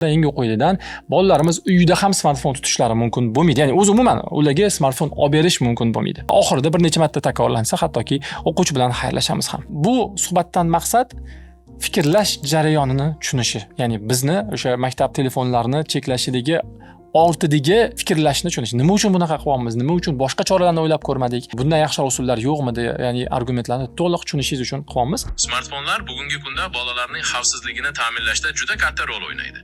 Eng yo'qligidan bolalarimiz uyida ham smartfon tutishlari mumkin bo'lmaydi. Ya'ni o'zi umuman ularga smartfon olib berish mumkin bo'lmaydi. Oxirida bir necha marta takrorlansa, hattoki o'quvchi bilan xayrlashamiz ham. Bu suhbatdan maqsad fikrlash jarayonini tushunishi. Ya'ni bizni o'sha maktab telefonlarini cheklashidagi ortidagi fikrlashni tushunish. Nima uchun bunaqa qilyapmiz? Nima uchun boshqa choralarni o'ylab ko'rmadik? Bundan yaxshi usullar yo'qmidi? Ya'ni argumentlarni to'liq tushunishingiz uchun qilyapmiz. Smartfonlar bugungi kunda bolalarning xavfsizligini ta'minlashda juda katta rol o'ynaydi.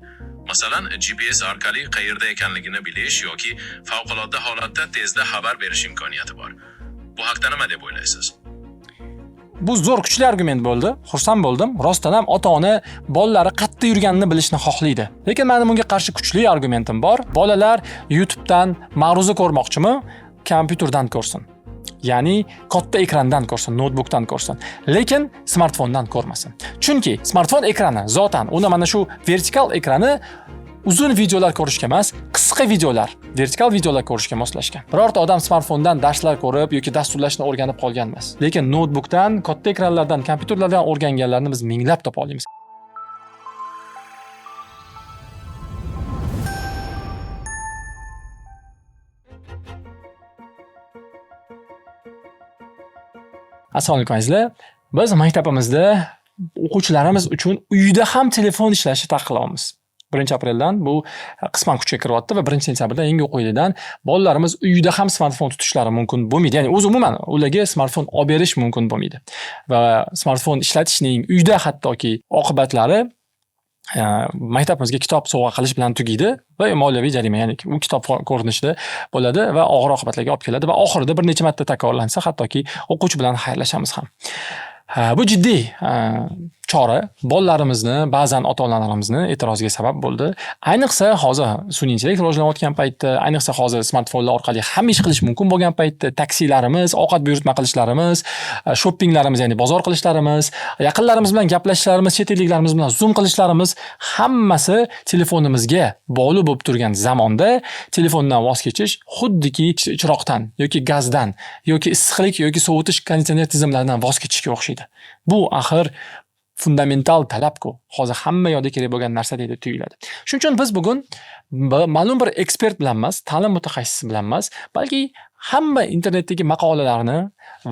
Masalan, GPS orqali qayerda ekanligini bilish yoki favqulodda holatda tezda xabar berish imkoniyati bor. Bu haqda nima deb o'ylaysiz? Bu zo'r kuchli argument bo'ldi. Xursand bo'ldim. Rostdan ham ota-ona bolalari qayerda yurganini bilishni xohlaydi. Lekin mening bunga qarshi kuchli argumentim bor. Bolalar YouTube'dan ma'ruza ko'rmoqchimi? Kompyuterdan ko'rsin. Ya'ni katta ekrandan ko'rsin, notebookdan ko'rsin. Lekin smartfondan ko'rmasin. Chunki smartfon ekrani zotan uni mana shu vertikal ekrani uzun videolar ko'rishga emas, qisqa videolar, vertikal videolar ko'rishga moslashgan. Birorta odam smartfondan darslar ko'rib yoki dasturlashni o'rganib qolgan emas. Lekin notebookdan, katta ekranlardan, kompyuterlardan o'rganganlarni biz minglab topa olamiz. Assalomu alaykum azizlar. Biz maktabimizda o'quvchilarimiz uchun uyda ham telefon ishlashi taqiqlaymiz. 1-apreldan bu qisman kuchga kiryapti va 1-sentyabrdan eng yo'qligidan bolalarimiz uyda ham smartfon tutishlari mumkin bo'lmaydi. Ya'ni o'zi umuman ularga smartfon olib berish mumkin bo'lmaydi. Va smartfon ishlatishning uyda hattoki oqibatlari maktabimizga kitob sovg'a qilish bilan tugaydi va moliyaviy jarima, ya'ni u kitob ko'rinishida bo'ladi va og'ir oqibatlarga olib keladi va oxirida bir necha marta takrorlansa, hattoki o'quvchi bilan xayrlashamiz ham. Bu jiddiy chora bolalarimizni, ba'zan ota-onalarimizni e'tiroziga sabab bo'ldi. Ayniqsa hozir sun'iy intellekt rivojlanayotgan paytda, ayniqsa hozir smartfonlar orqali hamma ish qilish mumkin bo'lgan paytda taksilarimiz, ovqat buyurtma qilishlarimiz, shoppinglarimiz, ya'ni bozor qilishlarimiz, yaqinlarimiz bilan gaplashishlarimiz, chet elliklarimiz bilan zoom qilishlarimiz hammasi telefonimizga bog'liq bo'lib turgan zamonda telefondan voz kechish xuddiki chiroqdan yoki gazdan yoki issiqlik yoki sovutish konditsioner tizimlaridan voz kechishga o'xshaydi. Bu axir fundamental talab-ku. Hozir hamma yoqda kerak bo'lgan narsa deb tuyuladi. Shuning uchun biz bugun ma'lum bir ekspert bilan emas, ta'lim mutaxassisi bilan emas, balki hamma internetdagi maqolalarni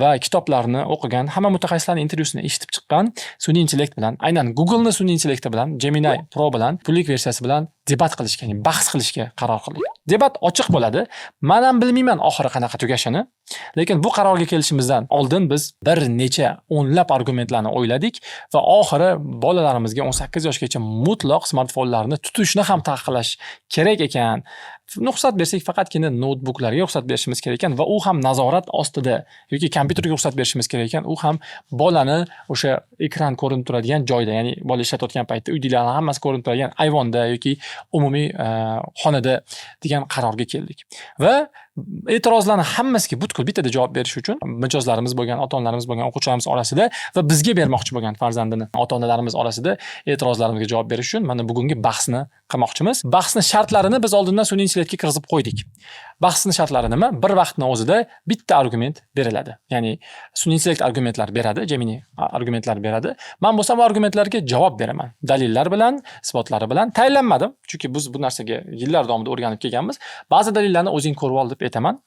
va kitoblarni o'qigan, hamma mutaxassislarning intervyusini eshitib chiqqan sun'iy intellekt bilan, aynan Google'ni sun'iy intellekti bilan, Gemini Pro bilan, pullik versiyasi bilan debat qilishga, ya'ni bahs qilishga qaror qildik. Debat ochiq bo'ladi. Men ham bilmayman oxiri qanaqa tugashini. Lekin bu qarorga kelishimizdan oldin biz bir necha o'nlab argumentlarni o'yladik va oxiri bolalarimizga 18 yoshgacha mutlaq smartfonlarni tutishni ham taqiqlash kerak ekan. Ruxsat bersak faqatgina notebooklarga ruxsat berishimiz kerak ekan va u ham nazorat ostida yoki kompyuterga ruxsat berishimiz kerak ekan. U ham bolani o'sha ekran ko'rinib turadigan joyda, ya'ni bola ishlatayotgan paytda uydagilarning hammasi ko'rinib turadigan ayvonda yoki umumiy xonada degan qarorga keldik. Va e'tirozlarning hammasiga butkul bittada javob berish uchun mijozlarimiz bo'lgan, ota-onalarimiz bo'lgan o'quvchilarimiz orasida va bizga bermoqchi bo'lgan farzandini ota-onalarimiz orasida e'tirozlarimizga javob berish uchun mana bugungi bahsni qilmoqchimiz. Bahsni shartlarini biz oldindan sun'iy intellektga kiritib qo'ydik. Bahsni shartlari nima? Bir vaqtning o'zida bitta argument beriladi. Ya'ni sun'iy intellekt argumentlar beradi, Gemini argumentlar beradi. Men bo'lsam bu argumentlarga javob beraman. Dalillar bilan, isbotlari bilan tayinlanmadim. Chunki biz bu narsaga yillar davomida o'rganib kelganmiz. Ba'zi dalillarni o'zing ko'rib ol deb aytaman.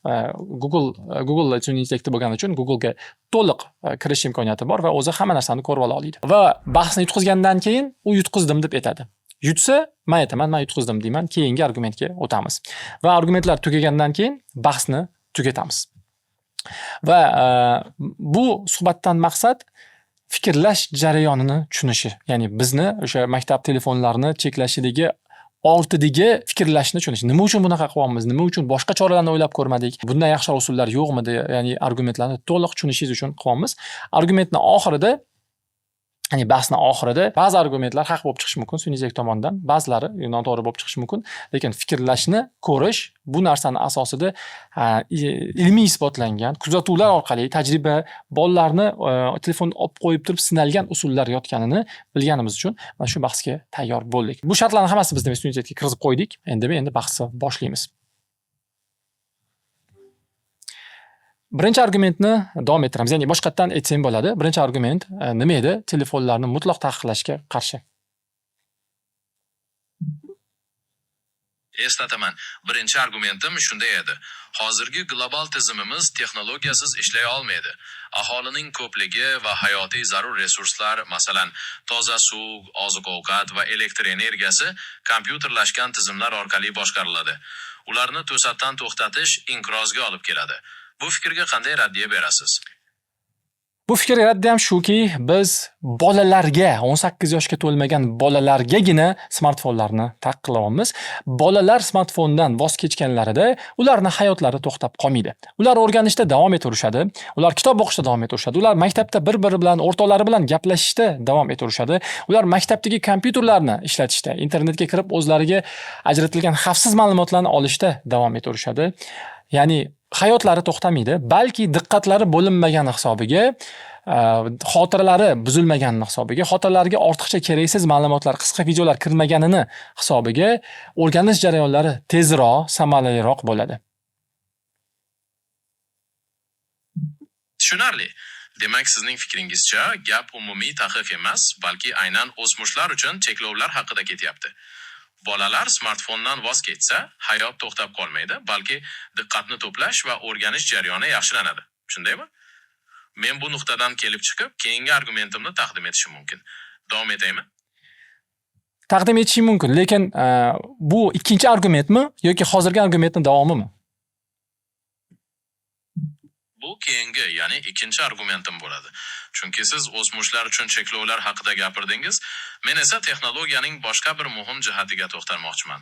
Google sun'iy intellekti bo'lgani uchun Google'ga to'liq kirish imkoniyati bor va o'zi hamma narsani ko'rib ola oladi. Va bahsni yutqizgandan keyin u yutqizdim deb aytadi. Yutsa, men aytaman, men yutqizdim deyman, keyingi argumentga o'tamiz. Va argumentlar tugagandan keyin bahsni tugatamiz. Va bu suhbatdan maqsad fikrlash jarayonini tushunishi. Ya'ni bizni o'sha maktab telefonlarini cheklashidagi ortidagi fikrlashni tushunish. Nima uchun bunaqa qilyapmiz? Nima uchun boshqa choralarni o'ylab ko'rmadik? Bundan yaxshi usullar yo'qmidi? Ya'ni argumentlarni to'liq tushunishingiz uchun qilyapmiz. Argumentning oxirida, ya'ni bahsning oxirida ba'zi argumentlar haq bo'lib chiqishi mumkin sun'iy intellekt tomonidan, ba'zilari noto'g'ri bo'lib chiqishi mumkin. Lekin fikrlashni ko'rish bu narsani asosida ilmiy isbotlangan, kuzatuvlar orqali tajriba, bolalarni telefon olib qo'yib turib sinalgan usullar yotganini bilganimiz uchun mana shu bahsga tayyor bo'ldik. Bu shartlarning hammasi biz sun'iy intellektga kiritib qo'ydik. Endi bahsni boshlaymiz. Birinchi argumentni davom ettiramiz. Ya'ni boshqatdan aytsam bo'ladi. Birinchi argument nima edi? Telefonlarni mutlaq taqiqlashga qarshi. Eslataman, birinchi argumentim shunday edi. Hozirgi global tizimimiz texnologiyasiz ishlay olmaydi. Aholining ko'pligi va hayotiy zarur resurslar, masalan, toza suv, oziq-ovqat va elektr energiyasi kompyuterlashgan tizimlar orqali boshqariladi. Ularni to'satdan to'xtatish inqirozga olib keladi. Bu fikrga qanday raddiya berasiz? Bu fikr raddi ham shuki, biz bolalarga, 18 yoshga to'lmagan bolalargagina smartfonlarni taqiqlaymiz. Bolalar smartfondan voz kechganlarida ularning hayotlari to'xtab qolmaydi. Ular o'rganishda davom etaverishadi, ular kitob o'qishda davom etaverishadi, ular maktabda bir-biri bilan, o'rtoqlari bilan gaplashishda davom etaverishadi, ular maktabdagi kompyuterlarni ishlatishda, internetga kirib o'zlariga ajratilgan xavfsiz ma'lumotlarni olishda davom etaverishadi. Ya'ni hayotlari to'xtamaydi, balki diqqatlari bo'linmagan hisobiga, xotiralari buzilmagan hisobiga, xotiralariga ortiqcha keraksiz ma'lumotlar, qisqa videolar kirmaganini hisobiga o'rganish jarayonlari tezroq, samaraliroq bo'ladi. Tushunarli. Demak, sizning fikringizcha gap umumiy taqiq emas, balki aynan o'smirlar uchun cheklovlar haqida ketyapti. Bolalar smartfondan voz kechsa, hayot to'xtab qolmaydi, balki diqqatni to'plash va o'rganish jarayoni yaxshilanadi. Shundaymi? Men bu nuqtadan kelib chiqib, keyingi argumentimni taqdim etishim mumkin. Davom etaymi? Taqdim etishim mumkin, lekin bu ikkinchi argumentmi yoki hozirgi argumentning davomimi? Bu keyingi, ya'ni ikkinchi argumentim bo'ladi. Chunki siz o'smirlar uchun cheklovlar haqida gapirdingiz, men esa texnologiyaning boshqa bir muhim jihatiga to'xtalmoqchiman.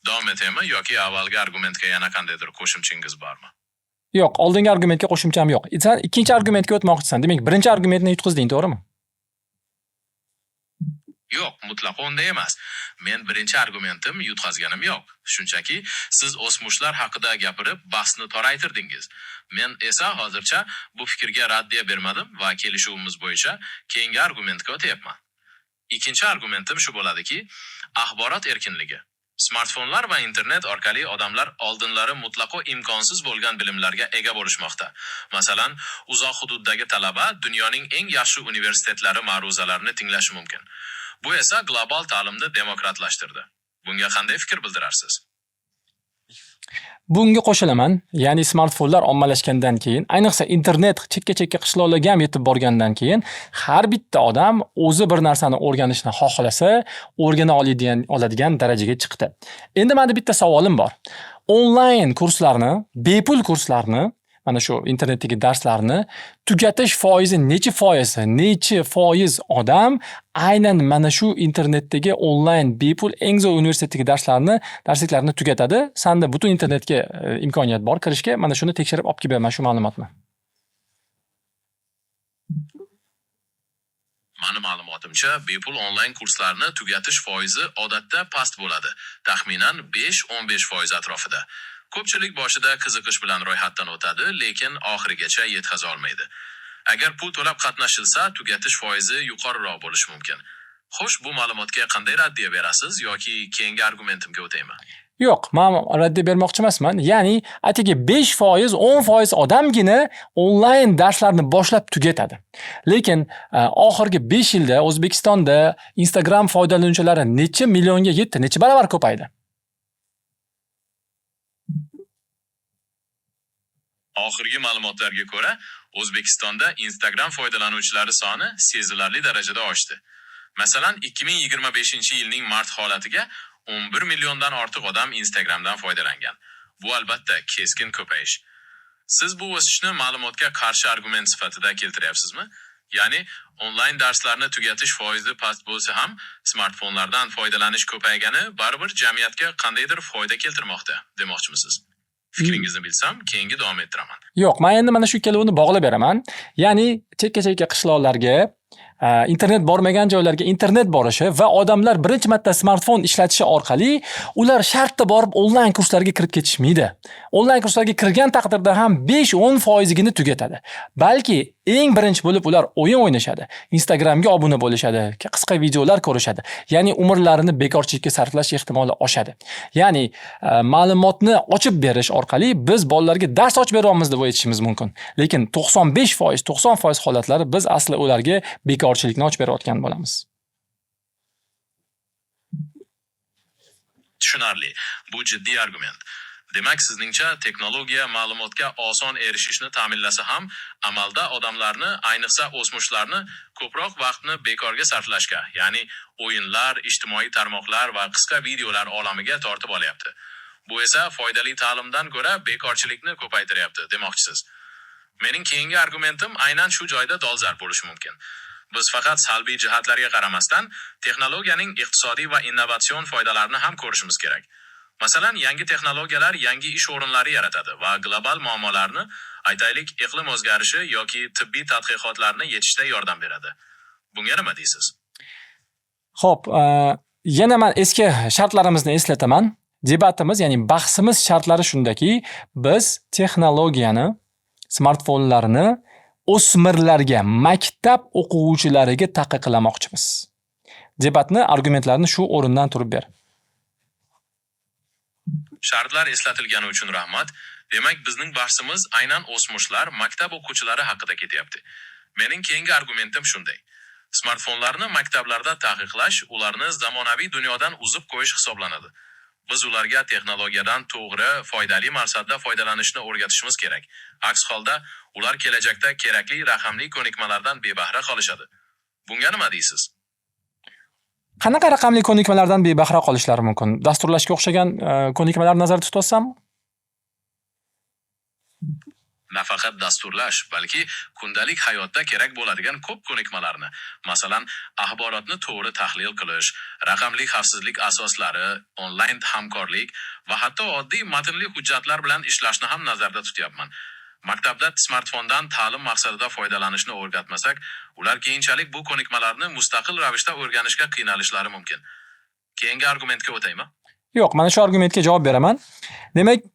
Davom etaymi yoki avvalgi argumentga yana qandaydir qo'shimchangiz bormi? Yo'q, oldingi argumentga qo'shimcham yo'q. Sen ikkinchi argumentga o'tmoqchisan. Demak, birinchi argumentni yutqizding, to'g'rimi? Yo'q, mutlaqo unday emas. Men birinchi argumentim yutqazganim yo'q. Shunchaki siz o'smirlar haqida gapirib, bahsni toraytirdingiz. Men esa hozircha bu fikrga raddiya bermadim va kelishuvimiz bo'yicha keyingi argumentga o'tyapman. Ikkinchi argumentim shu bo'ladiki, axborot erkinligi. Smartfonlar va internet orqali odamlar oldinlari mutlaqo imkonsiz bo'lgan bilimlarga ega bo'lishmoqda. Masalan, uzoq hududdagi talaba dunyoning eng yaxshi universitetlari ma'ruzalarini tinglashi mumkin. Bu esa global ta'limni demokratlashtirdi. Bunga qanday fikr bildirarsiz? Bunga qo'shilaman. Ya'ni smartfonlar ommalashgandan keyin, ayniqsa internet chekka-chekka qishloqlarga ham yetib borgandan keyin, har bitta odam o'zi bir narsani o'rganishni xohlasa, o'rgana oladigan darajaga chiqdi. Endi menda bitta savolim bor. Onlayn kurslarni, bepul kurslarni, mana shu internetdagi darslarni tugatish foizi nechi foiz odam aynan mana shu internetdagi onlayn bepul eng zo'r universitetdagi darsliklarni tugatadi. Sanda butun internetga imkoniyat bor kirishga. Mana shuni tekshirib olib kelib beraman shu ma'lumotni. Mani ma'lumotimcha, bepul onlayn kurslarni tugatish foizi odatda past bo'ladi. Taxminan 5-15% atrofida. Ko'pchilik boshida qiziqish bilan ro'yxatdan o'tadi, lekin oxirigacha yetkaza olmaydi. Agar pul to'lab qatnashilsa, tugatish foizi yuqoriroq bo'lishi mumkin. Xo'sh, bu ma'lumotga qanday raddiya berasiz yoki keyingi argumentimga o'taymi? Yo'q, men raddiya bermoqchi emasman. Ya'ni, atigi 5%, 10% odamgina onlayn darslarni boshlab tugatadi. Lekin oxirgi 5 yilda O'zbekistonda Instagram foydalanuvchilari necha millionga yetdi, necha baravar ko'paydi? Oxirgi ma'lumotlarga ko'ra, O'zbekistonda Instagram foydalanuvchilari soni sezilarli darajada oshdi. Masalan, 2025-yilning mart holatiga 11 milliondan ortiq odam Instagramdan foydalangan. Bu albatta keskin ko'payish. Siz bu o'sishni ma'lumotga qarshi argument sifatida keltiryapsizmi? Ya'ni, onlayn darslarni tugatish foizi past bo'lsa ham, smartfonlardan foydalanish ko'paygani baribir jamiyatga qandaydir foyda keltirmoqda, demoqchimisiz? Fikringizni bilsam, keyingi davom ettiraman. Yo'q, men endi mana shu ikkalovini bog'lab beraman. Ya'ni, chekka-chekka qishloqlarga, internet bormagan joylarga internet borishi va odamlar birinchi marta smartfon ishlatishi orqali ular shartda borib onlayn kurslarga kirib ketishmaydi. Onlayn kurslarga kirgan taqdirda ham 5-10% tugatadi. Balki eng birinchi bo'lib ular o'yin o'ynashadi, Instagramga obuna bo'lishadi, qisqa videolar ko'rishadi. Ya'ni umrlarini bekorchilikka sarflash ehtimoli oshadi. Ya'ni ma'lumotni ochib berish orqali biz bolalarga dars ochib beryapmiz deb aytishimiz mumkin. Lekin 95%, 90% holatlari biz asli ularga bekorchilikni ochib berayotgan bo'lamiz. tushunarli. Bu jiddiy argument. Demak, sizningcha texnologiya ma'lumotga oson erishishni ta'minlasa ham, amalda odamlarni, ayniqsa o'smirlarni ko'proq vaqtni bekorga sarflashga, ya'ni o'yinlar, ijtimoiy tarmoqlar va qisqa videolar olamiga tortib olyapti. Bu esa foydali ta'limdan ko'ra bekorchilikni ko'paytiryapti demoqchisiz. Mening keyingi argumentim aynan shu joyda dolzarb bo'lishi mumkin. Biz faqat salbiy jihatlarga qaramasdan, texnologiyaning iqtisodiy va innovatsion foydalarini ham ko'rishimiz kerak. Masalan, yangi texnologiyalar yangi ish o'rinlari yaratadi va global muammolarni, aytaylik, iqlim o'zgarishi yoki tibbiy tadqiqotlarni yechishda yordam beradi. Bunga nima deysiz? Xo'p, yana men eski shartlarimizni eslataman. Debatimiz, ya'ni bahsimiz shartlari shundaki, biz texnologiyani, smartfonlarni o'smirlarga, maktab o'quvchilariga taqiqlamoqchimiz. Debatni, argumentlarni shu o'rindan turib ber. Shartlar eslatilgani uchun rahmat. Demak, bizning bahsimiz aynan o'smirlar, maktab o'quvchilari haqida ketyapti. Mening keyingi argumentim shunday. Smartfonlarni maktablarda taqiqlash ularni zamonaviy dunyodan uzib qo'yish hisoblanadi. Biz ularga texnologiyadan to'g'ri, foydali maqsadda foydalanishni o'rgatishimiz kerak. Aks holda, ular kelajakda kerakli raqamli ko'nikmalardan bebahra qolishadi. Bunga nima deysiz? Qanaqa raqamli ko'nikmalardan bebahra qolishlari mumkin? Dasturlashga o'xshagan ko'nikmalarni nazarda tutyapsanmi? Nafaqat dasturlash, balki kundalik hayotda kerak bo'ladigan ko'p ko'nikmalarni, masalan, axborotni to'g'ri tahlil qilish, raqamli xavfsizlik asoslari, onlayn hamkorlik va hatto oddiy matnli hujjatlar bilan ishlashni ham nazarda tutyapman. Maktabda smartfondan ta'lim maqsadida foydalanishni o'rgatmasak, ular keyinchalik bu ko'nikmalarni mustaqil ravishda o'rganishga qiynalishlari mumkin. Keyingi argumentga o'taymi? Yo'q, mana shu argumentga javob beraman. Demak,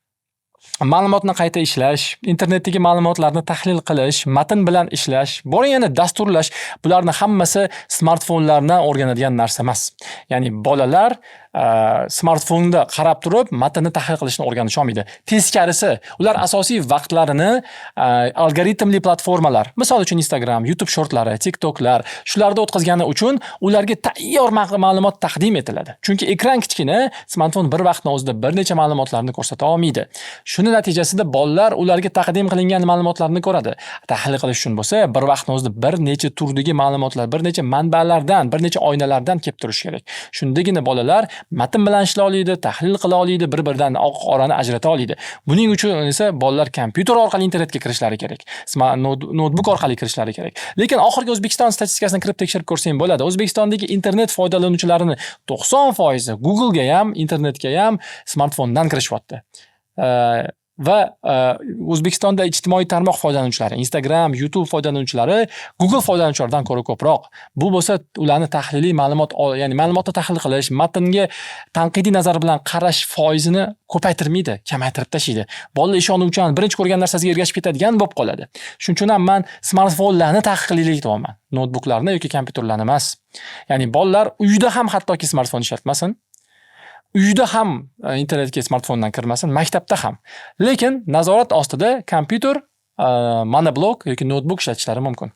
ma'lumotni qayta ishlash, internetdagi ma'lumotlarni tahlil qilish, matn bilan ishlash, bora yana dasturlash, bularning hammasi smartfonlardan o'rganadigan narsa emas. Ya'ni bolalar smartfonda qarab turib matnni tahlil qilishni o'rganisha olmaydi. Teskarisi, ular asosiy vaqtlarini algoritmli platformalar, misol uchun Instagram, YouTube shortlari, TikToklar, shularda o'tkazgani uchun ularga tayyor ma'lumot taqdim etiladi. Chunki ekran kichkina, smartfon bir vaqtning o'zida bir necha ma'lumotlarni ko'rsata olmaydi. Shuni natijasida bolalar ularga taqdim qilingan ma'lumotlarni ko'radi. Tahlil qilish uchun bo'lsa, bir vaqtning o'zida bir necha turdagi ma'lumotlar, bir necha manbalardan, bir necha oynalardan kelib turishi kerak. Shundagina bolalar matn bilan ishlay oladi, tahlil qila oladi, bir-biridan oq qorani ajrata oladi. Buning uchun esa bolalar kompyuter orqali internetga kirishlari kerak. Notebook orqali kirishlari kerak. Lekin oxirgi O'zbekiston statistikasini kirib tekshirib ko'rsang bo'ladi. O'zbekistondagi internet foydalanuvchilarining 90% Google ga ham, internetga ham smartfondan kirishyapti. Va O'zbekistonda ijtimoiy tarmoq foydalanuvchilari, Instagram, YouTube foydalanuvchilari Google foydalanuvchilaridan ko'ra ko'proq. Bu bo'lsa, ularni tahliliy ma'lumot, ya'ni ma'lumotni tahlil qilish, matnga tanqidiy nazar bilan qarash foizini ko'paytirmaydi, kamaytirib tashlaydi. Bolalar ishonuvchan, birinchi ko'rgan narsasiga ergashib ketadigan bo'lib qoladi. Shuning uchun ham men smartfonlarni taqiqlaylik deyapman. Notebooklarni yoki kompyuterlarni emas. Ya'ni bolalar uyda ham hattoki smartfon ishlatmasin. Uyda ham internetga smartfondan kirmasin, maktabda ham. Lekin nazorat ostida kompyuter, monoblok yoki notebook ishlatishlari mumkin.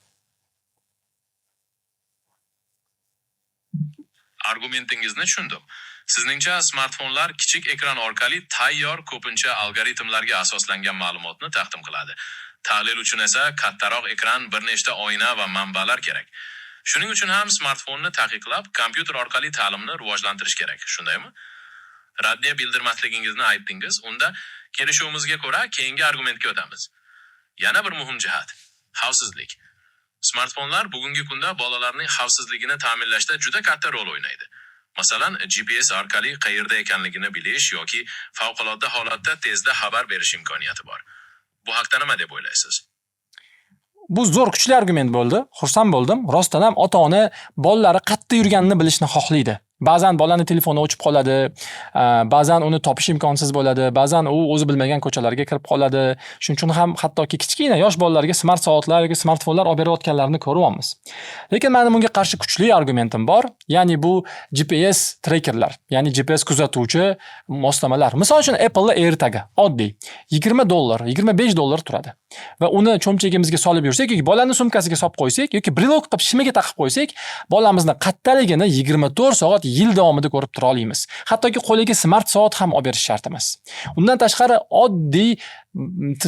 Argumentingizni tushundim. Sizningcha smartfonlar kichik ekran orqali tayyor ko'pincha algoritmlarga asoslangan ma'lumotni taqdim qiladi. Tahlil uchun esa kattaroq ekran, bir nechta oyna va manbalar kerak. Shuning uchun ham smartfonni taqiqlab, kompyuter orqali ta'limni rivojlantirish kerak, shundaymi? Raddiya bildirmasligingizni aytdingiz, unda kelishuvimizga ko'ra keyingi argumentga o'tamiz. Yana bir muhim jihat, xavfsizlik. Smartfonlar bugungi kunda bolalarning xavfsizligini ta'minlashda juda katta rol o'ynaydi. Masalan, GPS orqali qayerda ekanligini bilish yoki favqulodda holatda tezda xabar berish imkoniyati bor. Bu haqda nima deb o'ylaysiz? Bu zo'r kuchli argument bo'ldi. Xursand bo'ldim. Rostdan ham ota-ona bolalari qayerda yurganini bilishni xohlaydi. Ba'zan bolani telefoni o'chib qoladi, ba'zan uni topish imkonsiz bo'ladi, ba'zan u o'zi bilmagan ko'chalarga kirib qoladi. Shuning uchun ham hattoki kichkina yosh bolalarga smart soatlar yoki smartfonlar olib berayotganlarini ko'ryapmiz. Lekin mening bunga qarshi kuchli argumentim bor. Ya'ni bu GPS trackerlar, ya'ni GPS kuzatuvchi moslamalar. Misol uchun Apple AirTag oddiy $20, $25 turadi. Va uni cho'mchagimizga solib yursak yoki bolani sumkasiga solib qo'ysak yoki brelok qilib shimiga taqib qo'ysak, bolamizning qattaligini 24 soat yil davomida ko'rib tura olamiz. Hattoki qo'liga smart soat ham olib berish shart emas. Undan tashqari oddiy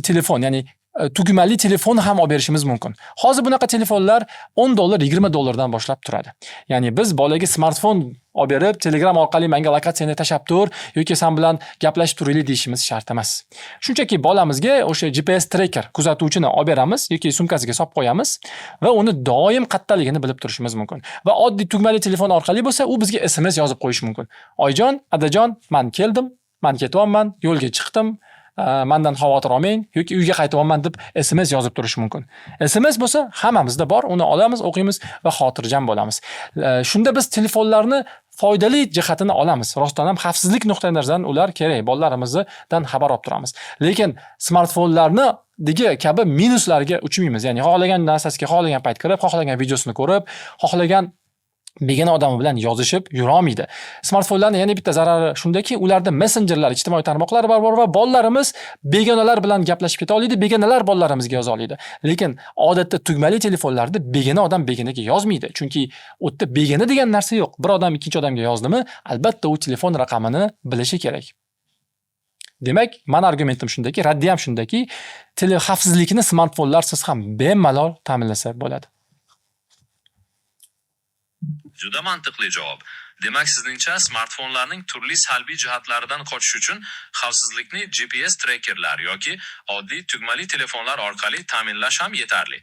telefon, ya'ni tugmali telefon ham olib berishimiz mumkin. Hozir bunaqa telefonlar $10, $20 dan boshlab turadi. Ya'ni biz bolaga smartfon olib berib, Telegram orqali menga lokatsiyani tashab tur yoki sen bilan gaplashib turaylik deyishimiz shart emas. Shunchaki bolamizga o'sha GPS tracker kuzatuvchini olib beramiz yoki sumkasiga solib qo'yamiz va uni doim qayerdaligini bilib turishimiz mumkin. Va oddiy tugmali telefon orqali bo'lsa, u bizga SMS yozib qo'yishi mumkin. Oyjon, adajon, men keldim, men ketyapman, yo'lga chiqdim. Mendan xavotir olmang yoki uyga qaytyapman deb SMS yozib turish mumkin. SMS bo'lsa hammamizda bor, uni olamiz, o'qiymiz va xotirjam bo'lamiz. Shunda biz telefonlarni foydali jihatini olamiz. Rostdan ham xavfsizlik nuqtai nazaridan ular kerak, bolalarimizdan xabar olib turamiz. Lekin smartfonlarni kabi minuslariga uchmaymiz. Ya'ni xohlagan narsasiga xohlagan payt kirib, xohlagan videosini ko'rib, xohlagan begona odam bilan yozishib yurolmaydi. Smartfonlarning yana bitta zarari shundaki, ularda messenjerlar, ijtimoiy tarmoqlar bor va bolalarimiz begonalar bilan gaplashib keta oladi, begonalar bolalarimizga yoza oladi. Lekin odatda tugmali telefonlarda begona odam begonaga yozmaydi, chunki u yerda begona degan narsa yo'q. Bir odam ikkinchi odamga yozdimi, albatta u telefon raqamini bilishi kerak. Demak, men argumentim shundaki, raddiyam shundaki, xavfsizlikni smartfonlarsiz ham bemalol ta'minlasa bo'ladi. Juda mantiqli javob. Demak, sizningcha smartfonlarning turli salbiy jihatlaridan qochish uchun xavfsizlikni GPS trackerlar yoki oddiy tugmali telefonlar orqali ta'minlash ham yetarli.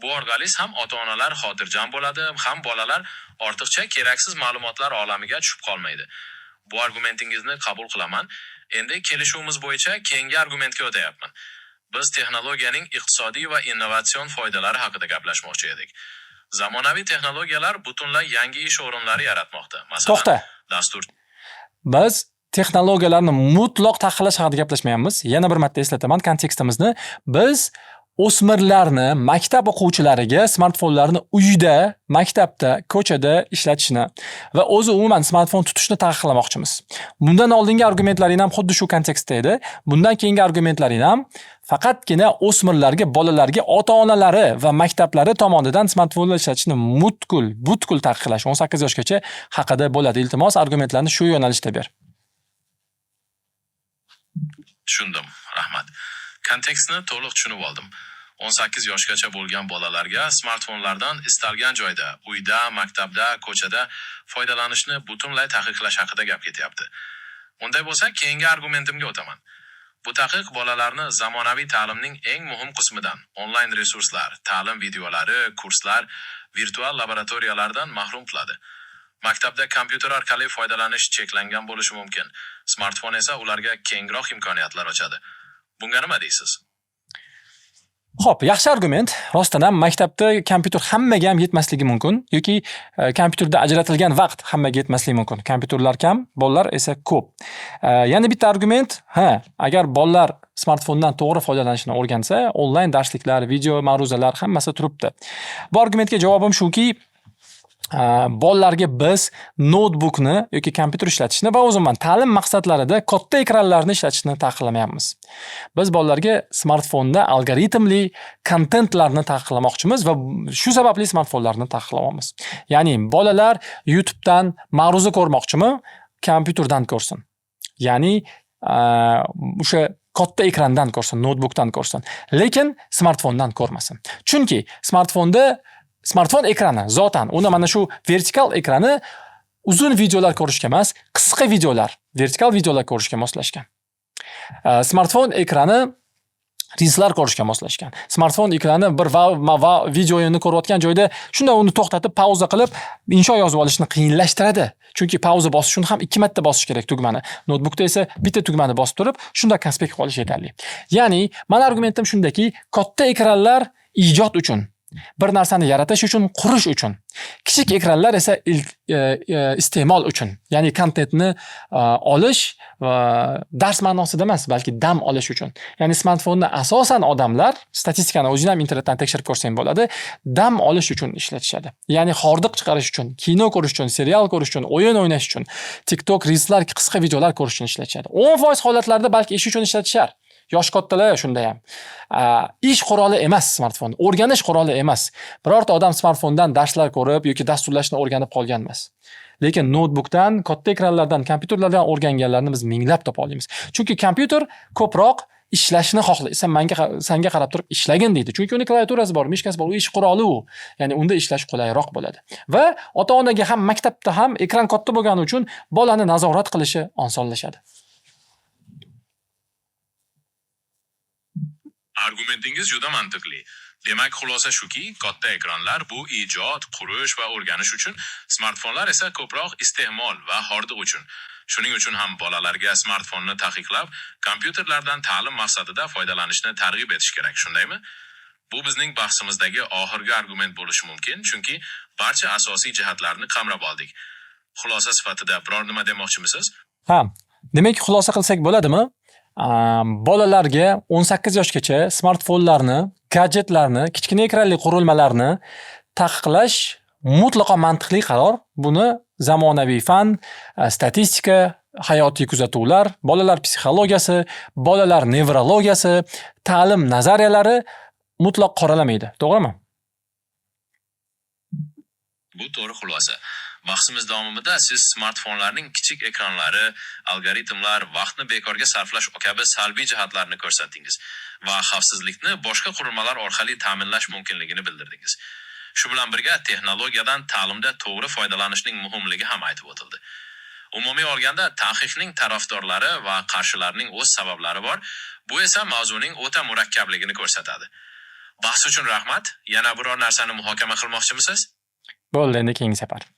Bu orqali ham ota-onalar xotirjam bo'ladi, ham bolalar ortiqcha keraksiz ma'lumotlar olamiga tushib qolmaydi. Bu argumentingizni qabul qilaman. Endi kelishuvimiz bo'yicha keyingi argumentga o'tayapman. Biz texnologiyaning iqtisodiy va innovatsion foydalari haqida gaplashmoqchi edik. Zamonaviy texnologiyalar butunlay yangi ish o'rinlari yaratmoqda. Masalan, To'xta. dastur. Biz texnologiyalarni mutlaq taqiqlash haqida gaplashmayapmiz. Yana bir marta eslataman kontekstimizni. Biz o'smirlarni, maktab o'quvchilariga smartfonlarni uyda, maktabda, ko'chada ishlatishni va o'zi umuman smartfon tutishni taqiqlamoqchimiz. Bundan oldingi argumentlaring ham xuddi shu kontekstda edi. Bundan keyingi argumentlaring ham faqatgina o'smirlarga, bolalarga ota-onalari va maktablari tomonidan smartfonlar ishlatishni butkul taqiqlash 18 yoshgacha haqida bo'ladi. Iltimos, argumentlarni shu yo'nalishda ber. Tushundim. Rahmat. Kontekstni to'liq tushunib oldim. 18 yoshgacha bo'lgan bolalarga smartfonlardan istalgan joyda, uyda, maktabda, ko'chada foydalanishni butunlay taqiqlash haqida gap ketyapti. Unday bo'lsa, keyingi argumentimga o'taman. Bu taqiq bolalarni zamonaviy ta'limning eng muhim qismidan, onlayn resurslar, ta'lim videolari, kurslar, virtual laboratoriyalardan mahrum qiladi. Maktabda kompyuter orqali foydalanish cheklangan bo'lishi mumkin. Smartfon esa ularga kengroq imkoniyatlar ochadi. Bunga nima deysiz? Xo'p, yaxshi argument. Rostdan ham maktabda kompyuter hammaga ham yetmasligi mumkin yoki kompyuterda ajratilgan vaqt hammaga yetmasligi mumkin. Kompyuterlar kam, bolalar esa ko'p. Yana bitta argument, agar bolalar smartfondan to'g'ri foydalanishni o'rgansa, onlayn darsliklar, video ma'ruzalar hammasi turibdi. Bu argumentga javobim shuki, bolalarga biz notebookni yoki kompyuter ishlatishni va o'zimman ta'lim maqsadlarida katta ekranlarni ishlatishni taqiqlamayapmiz. Biz bolalarga smartfonda algoritmli kontentlarni taqiqlamoqchimiz va shu sababli smartfonlarni taqiqlayapmiz. Ya'ni bolalar YouTubedan ma'ruza ko'rmoqchimi, kompyuterdan ko'rsin. Ya'ni o'sha katta ekrandan ko'rsin, notebookdan ko'rsin. Lekin smartfondan ko'rmasin. Chunki smartfon ekrani zotan, uni mana shu vertikal ekrani uzun videolar ko'rishga emas, qisqa videolar, vertikal videolar ko'rishga moslashgan. Smartfon ekrani reelslar ko'rishga moslashgan. Smartfon ekrani bir videoni ko'rayotgan joyda shunday uni to'xtatib, pauza qilib, insho yozib olishni qiyinlashtiradi. Chunki pauza bosish uchun ham 2 marta bosish kerak tugmani. Notebookda esa bitta tugmani bosib turib, shunda konspekt qolish yetarli. Ya'ni, men argumentim shundaki, katta ekranlar ijod uchun, bir narsani yaratish uchun, qurish uchun. Kichik ekranlar esa iste'mol uchun. Ya'ni kontentni olish va dars ma'nosida emas, balki dam olish uchun. Ya'ni smartfonni asosan odamlar, statistikani o'zing ham internetdan tekshirib ko'rsang bo'ladi, dam olish uchun ishlatishadi. Ya'ni hordiq chiqarish uchun, kino ko'rish uchun, serial ko'rish uchun, o'yin o'ynash uchun, TikTok, reelslar, qisqa videolar ko'rish uchun ishlatishadi. 10% holatlarda balki ish uchun ishlatishar. Yosh kattalar shunda ham. Ish quroli emas smartfon, o'rganish quroli emas. Birorta odam smartfondan darslar ko'rib yoki dasturlashni o'rganib qolgan emas. lekin noutbukdan, katta ekranlardan, kompyuterlardan o'rganganlarni biz minglab topa olamiz. Chunki kompyuter ko'proq ishlashni xohlaydi. Sanga qarab turib ishlagin deydi. Chunki uni klaviaturasi bor, mishkasi bor, u ish quroli u. Ya'ni unda ishlash qulayroq bo'ladi. Va ota-onaga ham maktabda ham ekran katta bo'lgani uchun bolani nazorat qilishi osonlashadi. Argumentingiz juda mantiqli. Demak, xulosa shuki, katta ekranlar bu ijod, qurish va o'rganish uchun, smartfonlar esa ko'proq iste'mol va hordiq uchun. Shuning uchun ham bolalarga smartfonni taqiqlab, kompyuterlardan ta'lim maqsadida foydalanishni targ'ib etish kerak, shundaymi? Bu bizning bahsimizdagi oxirgi argument bo'lishi mumkin, chunki barcha asosiy jihatlarni qamrab oldik. Xulosa sifatida biror nima demoqchimisiz? Ha, demak xulosa qilsak bo'ladimi? Bolalarga 18 yoshgacha smartfonlarni, gadjetlarni, kichkina ekranli qurilmalarni taqiqlash mutlaqo mantiqli qaror. Buni zamonaviy fan, statistika, hayotiy kuzatuvlar, bolalar psixologiyasi, bolalar nevrologiyasi, ta'lim nazariyalari mutlaq qoralamaydi. To'g'rimi? Bu to'g'ri xulosa. Bahsimiz davomida siz smartfonlarning kichik ekranlari, algoritmlar, vaqtni bekorga sarflash kabi salbiy jihatlarini ko'rsatdingiz va xavfsizlikni boshqa qurilmalar orqali ta'minlash mumkinligini bildirdingiz. Shu bilan birga texnologiyadan ta'limda to'g'ri foydalanishning muhimligi ham aytib o'tildi. Umumiy olganda taqiqning tarafdorlari va qarshilarining o'z sabablari bor. Bu esa mavzuning o'ta murakkabligini ko'rsatadi. Bahs uchun rahmat. Yana biror narsani muhokama qilmoqchimisiz? Bo'ldi, endi keyingi safar.